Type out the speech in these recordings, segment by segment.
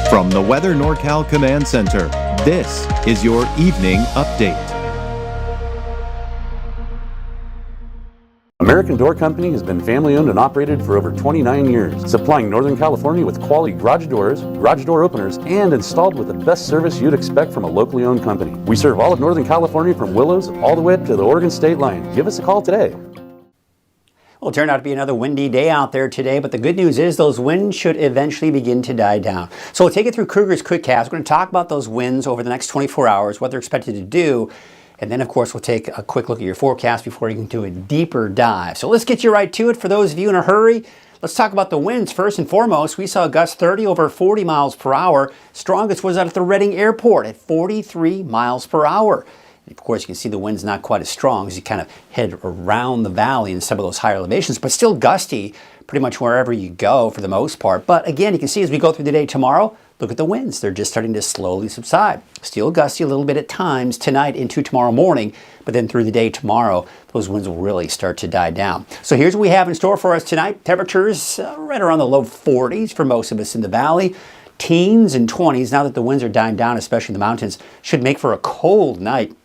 From the Weather NorCal Command Center, this is your evening update. American Door Company has been family-owned and operated for over 29 years, supplying Northern California with quality garage doors, garage door openers, and installed with the best service you'd expect from a locally owned company. We serve all of Northern California from Willows all the way up to the Oregon state line. Give us a call today. Well, it turned out to be another windy day out there today, but the good news is those winds should eventually begin to die down. So we'll take it through Kruger's Quickcast. We're going to talk about those winds over the next 24 hours, what they're expected to do, and then, of course, we'll take a quick look at your forecast before you can do a deeper dive. So let's get you right to it. For those of you in a hurry, let's talk about the winds. First and foremost, we saw gusts 30 over 40 miles per hour. Strongest was out at the Redding Airport at 43 miles per hour. Of course, you can see the wind's not quite as strong as you kind of head around the valley in some of those higher elevations, but still gusty pretty much wherever you go for the most part. But again, you can see as we go through the day tomorrow, look at the winds. They're just starting to slowly subside. Still gusty a little bit at times tonight into tomorrow morning, but then through the day tomorrow, those winds will really start to die down. So here's what we have in store for us tonight. Temperatures right around the low 40s for most of us in the valley. Teens and 20s, now that the winds are dying down, especially in the mountains, should make for a cold night.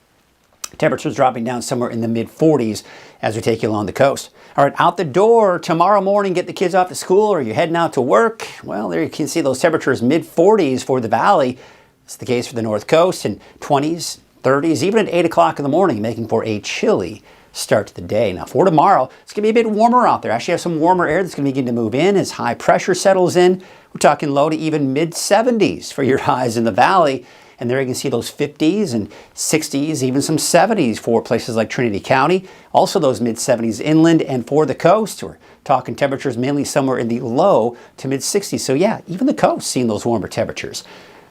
Temperatures dropping down somewhere in the mid-40s as we take you along the coast. All right, out the door tomorrow morning, get the kids off to school or you're heading out to work. Well, there you can see those temperatures mid-40s for the valley. It's the case for the north coast, and 20s, 30s, even at 8 o'clock in the morning, making for a chilly start to the day. Now for tomorrow, it's going to be a bit warmer out there. Actually have some warmer air that's going to begin to move in as high pressure settles in. We're talking low to even mid-70s for your highs in the valley. And there you can see those 50s and 60s, even some 70s for places like Trinity County. Also those mid-70s inland, and for the coast, we're talking temperatures mainly somewhere in the low to mid-60s. So yeah, even the coast seeing those warmer temperatures.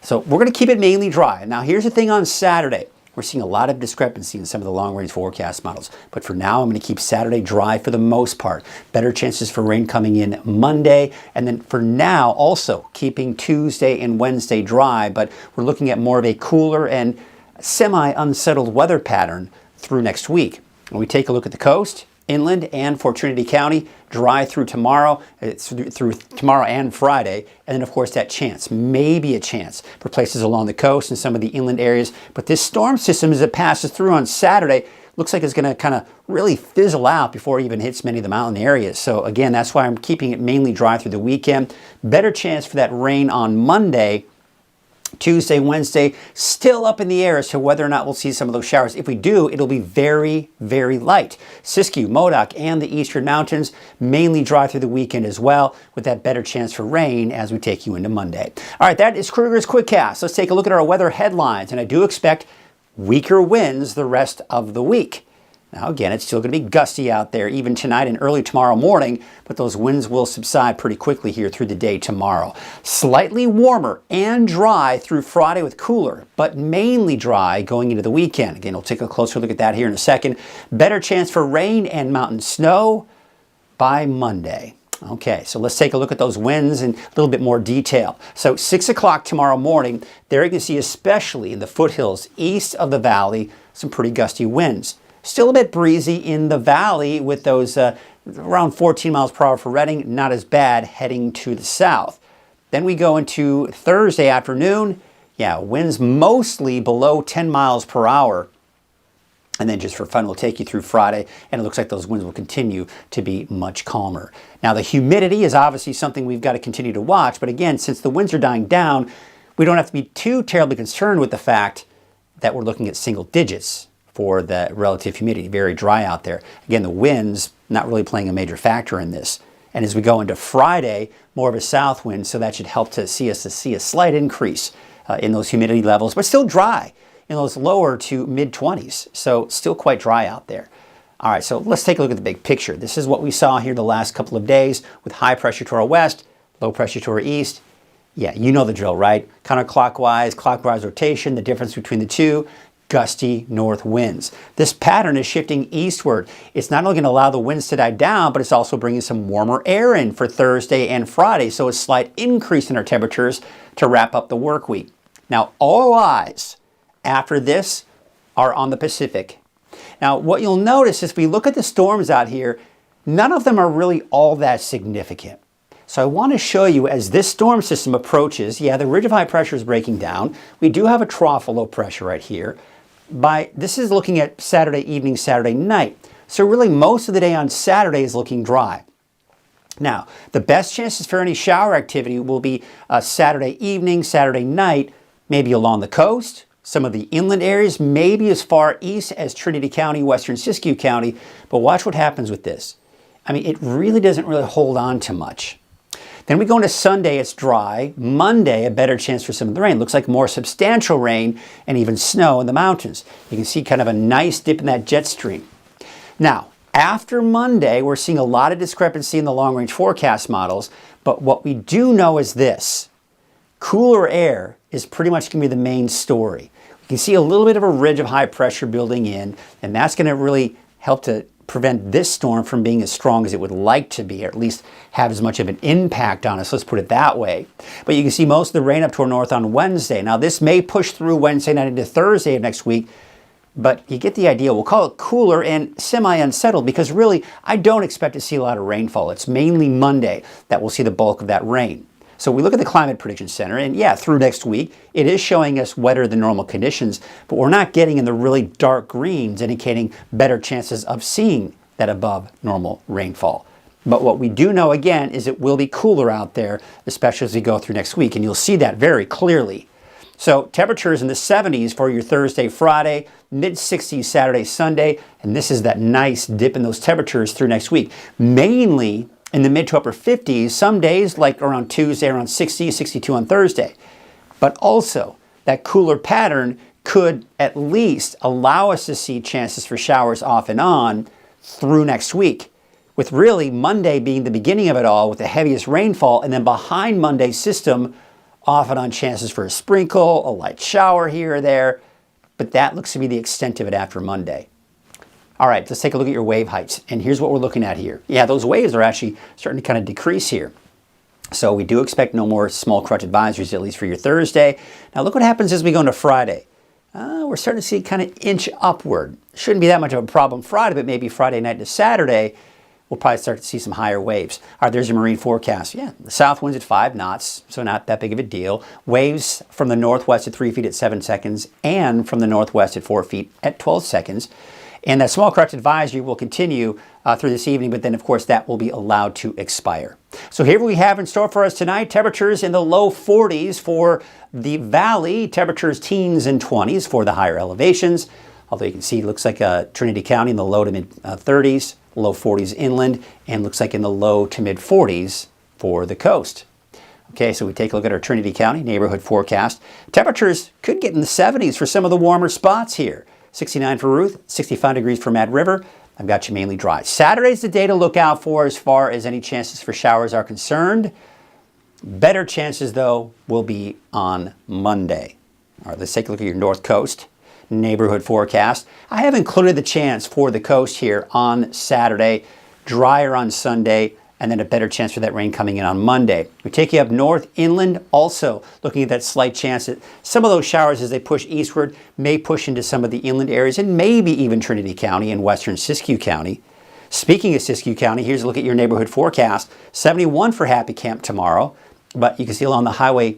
So we're going to keep it mainly dry. Now here's the thing on Saturday. We're seeing a lot of discrepancy in some of the long-range forecast models. But for now, I'm going to keep Saturday dry for the most part. Better chances for rain coming in Monday. And then for now, also keeping Tuesday and Wednesday dry. But we're looking at more of a cooler and semi-unsettled weather pattern through next week. When we take a look at the coast, inland and for Trinity County, dry through tomorrow, through tomorrow and Friday, and then of course that chance, maybe a chance for places along the coast and some of the inland areas. But this storm system, as it passes through on Saturday, looks like it's going to kind of really fizzle out before it even hits many of the mountain areas. So again, that's why I'm keeping it mainly dry through the weekend. Better chance for that rain on Monday. Tuesday, Wednesday, still up in the air as to whether or not we'll see some of those showers. If we do, it'll be very, very light. Siskiyou, Modoc, and the eastern mountains mainly dry through the weekend as well, with that better chance for rain as we take you into Monday. All right, that is Kruger's Quickcast. Let's take a look at our weather headlines, and I do expect weaker winds the rest of the week. Now again, it's still going to be gusty out there even tonight and early tomorrow morning, but those winds will subside pretty quickly here through the day tomorrow. Slightly warmer and dry through Friday with cooler, but mainly dry going into the weekend. Again, we'll take a closer look at that here in a second. Better chance for rain and mountain snow by Monday. Okay, so let's take a look at those winds in a little bit more detail. So 6 o'clock tomorrow morning, there you can see especially in the foothills east of the valley, some pretty gusty winds. Still a bit breezy in the valley with those around 14 miles per hour for Redding, not as bad heading to the south. Then we go into Thursday afternoon. Yeah, winds mostly below 10 miles per hour. And then just for fun, we'll take you through Friday, and it looks like those winds will continue to be much calmer. Now, the humidity is obviously something we've got to continue to watch. But again, since the winds are dying down, we don't have to be too terribly concerned with the fact that we're looking at single digits for the relative humidity. Very dry out there. Again, the winds not really playing a major factor in this. And as we go into Friday, more of a south wind, so that should help to see a slight increase in those humidity levels, but still dry in those lower to mid-20s. So still quite dry out there. All right, so let's take a look at the big picture. This is what we saw here the last couple of days with high pressure to our west, low pressure to our east. Yeah, you know the drill, right? Counterclockwise, clockwise rotation, the difference between the two. Gusty north winds. This pattern is shifting eastward. It's not only going to allow the winds to die down, but it's also bringing some warmer air in for Thursday and Friday. So a slight increase in our temperatures to wrap up the work week. Now, all eyes after this are on the Pacific. Now, what you'll notice is if we look at the storms out here, none of them are really all that significant. So I want to show you as this storm system approaches, yeah, the ridge of high pressure is breaking down. We do have a trough of low pressure right here. This is looking at Saturday evening, Saturday night. So really most of the day on Saturday is looking dry. Now, the best chances for any shower activity will be Saturday evening, Saturday night, maybe along the coast, some of the inland areas, maybe as far east as Trinity County, western Siskiyou County. But watch what happens with this. I mean, it really doesn't really hold on to much. Then we go into Sunday, it's dry. Monday, a better chance for some of the rain. Looks like more substantial rain and even snow in the mountains. You can see kind of a nice dip in that jet stream. Now, after Monday, we're seeing a lot of discrepancy in the long-range forecast models, but what we do know is this. Cooler air is pretty much going to be the main story. You can see a little bit of a ridge of high pressure building in, and that's going to really help to prevent this storm from being as strong as it would like to be, or at least have as much of an impact on us. Let's put it that way. But you can see most of the rain up toward north on Wednesday. Now, this may push through Wednesday night into Thursday of next week, but you get the idea. We'll call it cooler and semi-unsettled because really, I don't expect to see a lot of rainfall. It's mainly Monday that we'll see the bulk of that rain. So we look at the Climate Prediction Center, and yeah, through next week, it is showing us wetter than normal conditions, but we're not getting in the really dark greens, indicating better chances of seeing that above normal rainfall. But what we do know, again, is it will be cooler out there, especially as we go through next week, and you'll see that very clearly. So temperatures in the 70s for your Thursday, Friday, mid-60s Saturday, Sunday, and this is that nice dip in those temperatures through next week. Mainly in the mid to upper 50s, some days like around Tuesday, around 60, 62 on Thursday. But also, that cooler pattern could at least allow us to see chances for showers off and on through next week, with really Monday being the beginning of it all with the heaviest rainfall, and then behind Monday's system, off and on chances for a sprinkle, a light shower here or there, but that looks to be the extent of it after Monday. All right, let's take a look at your wave heights. And here's what we're looking at here. Yeah, those waves are actually starting to kind of decrease here. So we do expect no more small crutch advisories, at least for your Thursday. Now look what happens as we go into Friday. We're starting to see kind of inch upward. Shouldn't be that much of a problem Friday, but maybe Friday night to Saturday, we'll probably start to see some higher waves. All right, there's your marine forecast. Yeah, the south wind's at 5 knots, so not that big of a deal. Waves from the northwest at 3 feet at 7 seconds, and from the northwest at 4 feet at 12 seconds. And that small crutch advisory will continue through this evening, but then of course that will be allowed to expire. So here we have in store for us tonight, temperatures in the low 40s for the valley, temperatures teens and 20s for the higher elevations. Although you can see it looks like Trinity County in the low to mid 30s, low 40s inland, and looks like in the low to mid 40s for the coast. Okay, so we take a look at our Trinity County neighborhood forecast. Temperatures could get in the 70s for some of the warmer spots here. 69 for Ruth, 65 degrees for Mad River. I've got you mainly dry. Saturday's the day to look out for as far as any chances for showers are concerned. Better chances, though, will be on Monday. All right, let's take a look at your North Coast neighborhood forecast. I have included the chance for the coast here on Saturday, drier on Sunday, and then a better chance for that rain coming in on Monday. We take you up north inland, also looking at that slight chance that some of those showers as they push eastward may push into some of the inland areas and maybe even Trinity County and western Siskiyou County. Speaking of Siskiyou County, here's a look at your neighborhood forecast. 71 for Happy Camp tomorrow, but you can see along the highway,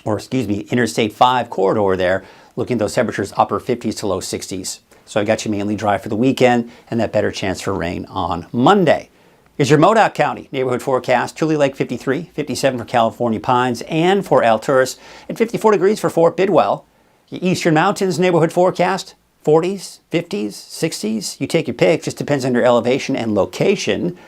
or excuse me, Interstate 5 corridor there, looking at those temperatures upper 50s to low 60s. So I got you mainly dry for the weekend and that better chance for rain on Monday. Here's your Modoc County neighborhood forecast. Tule Lake 53, 57 for California Pines and for Alturas, and 54 degrees for Fort Bidwell. Your Eastern Mountains neighborhood forecast, 40s, 50s, 60s. You take your pick, just depends on your elevation and location.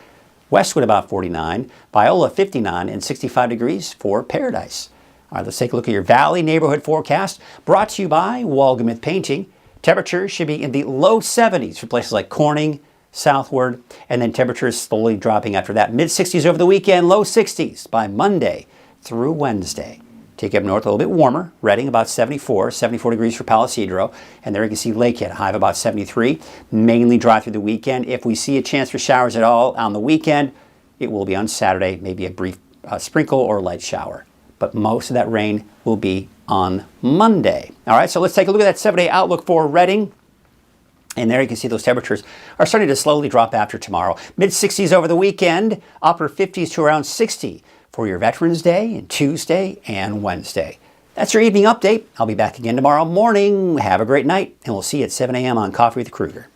Westwood about 49, Biola 59, and 65 degrees for Paradise. All right, let's take a look at your Valley neighborhood forecast, brought to you by Walgamith Painting. Temperatures should be in the low 70s for places like Corning, southward, and then temperatures slowly dropping after that. Mid-60s over the weekend, low 60s by Monday through Wednesday. Take you up north a little bit warmer. Redding about 74 degrees for Palo Cedro. And there you can see Lakehead, high of about 73. Mainly dry through the weekend. If we see a chance for showers at all on the weekend, it will be on Saturday, maybe a brief sprinkle or light shower. But most of that rain will be on Monday. All right, so let's take a look at that 7-day outlook for Redding. And there you can see those temperatures are starting to slowly drop after tomorrow. Mid-60s over the weekend, upper 50s to around 60 for your Veterans Day and Tuesday and Wednesday. That's your evening update. I'll be back again tomorrow morning. Have a great night, and we'll see you at 7 a.m. on Coffee with Kruger.